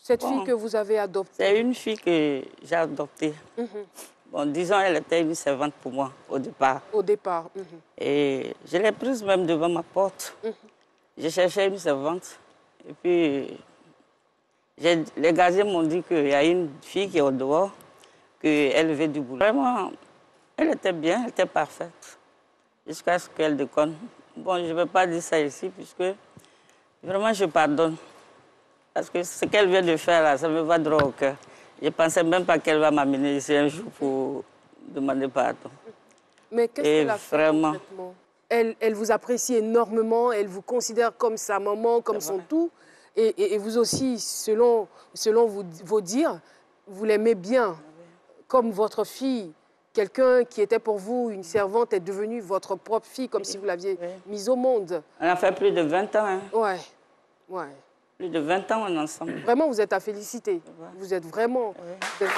Cette fille que vous avez adoptée? C'est une fille que j'ai adoptée. Bon, disons, elle était une servante pour moi au départ. Au départ. Et je l'ai prise même devant ma porte. Je cherchais une servante. Et puis, les gardiens m'ont dit qu'il y a une fille qui est au dehors, qu'elle veut du boulot. Vraiment, elle était bien, elle était parfaite. Jusqu'à ce qu'elle déconne. Bon, je ne vais pas dire ça ici, puisque vraiment, je pardonne. Parce que ce qu'elle vient de faire là, ça me va droit au cœur. Je ne pensais même pas qu'elle va m'amener ici un jour pour demander pardon. Mais qu'est-ce qu'elle a fait concrètement? Elle vous apprécie énormément, elle vous considère comme sa maman, comme son tout. Et vous aussi, selon vos dires, vous l'aimez bien, comme votre fille. Quelqu'un qui était pour vous une servante est devenue votre propre fille, comme si vous l'aviez mise au monde. On a fait plus de 20 ans. Hein. Ouais. Plus de 20 ans, on est ensemble. Vraiment, vous êtes à féliciter. Vous êtes vraiment, à féliciter.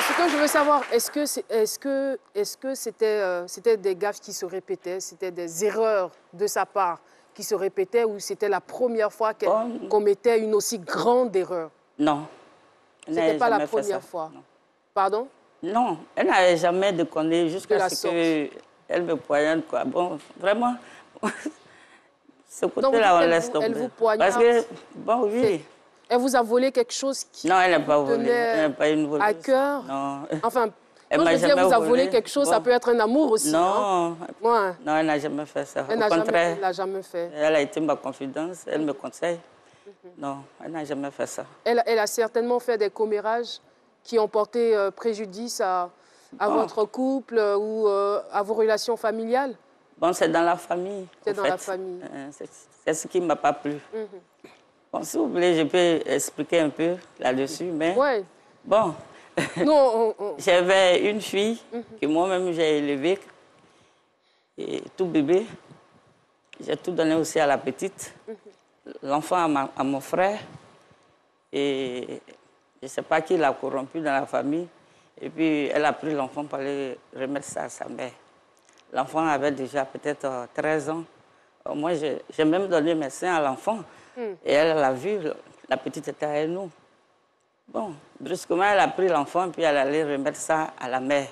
Ce que je veux savoir, est-ce que c'était des gaffes qui se répétaient, c'était des erreurs de sa part qui se répétaient, ou c'était la première fois qu'elle commettait une aussi grande erreur? Non. Ce n'était pas la première fois. Non. Pardon? Non, elle n'avait jamais déconné jusqu'à ce qu'elle me poignarde, quoi. Bon, vraiment, ce côté-là, on laisse tomber. Elle vous poignarde? Parce que, bon, oui. Elle vous a volé quelque chose qui non, elle n'a pas volé. Elle n'a pas une voleuse. À cœur? Non. Enfin, quand je dis elle vous a volé quelque chose, ça peut être un amour aussi. Non, hein? Non, elle n'a jamais fait ça. Au contraire, elle n'a jamais fait. Elle a été ma confidence, elle me conseille. Non, elle n'a jamais fait ça. Elle a certainement fait des commérages qui ont porté préjudice à votre couple ou à vos relations familiales? Bon, c'est dans la famille. C'est dans la famille. C'est ce qui ne m'a pas plu. Bon, si vous voulez, je peux expliquer un peu là-dessus, mais... Ouais. Bon, j'avais une fille que moi-même j'ai élevée, et tout bébé. J'ai tout donné aussi à la petite. L'enfant à mon frère. Et je ne sais pas qui l'a corrompu dans la famille. Et puis, elle a pris l'enfant pour aller remettre ça à sa mère. L'enfant avait déjà peut-être 13 ans. Moi, j'ai même donné mes seins à l'enfant. Et elle l'a vu, la petite était avec nous. Bon, brusquement, elle a pris l'enfant, puis elle allait remettre ça à la mère.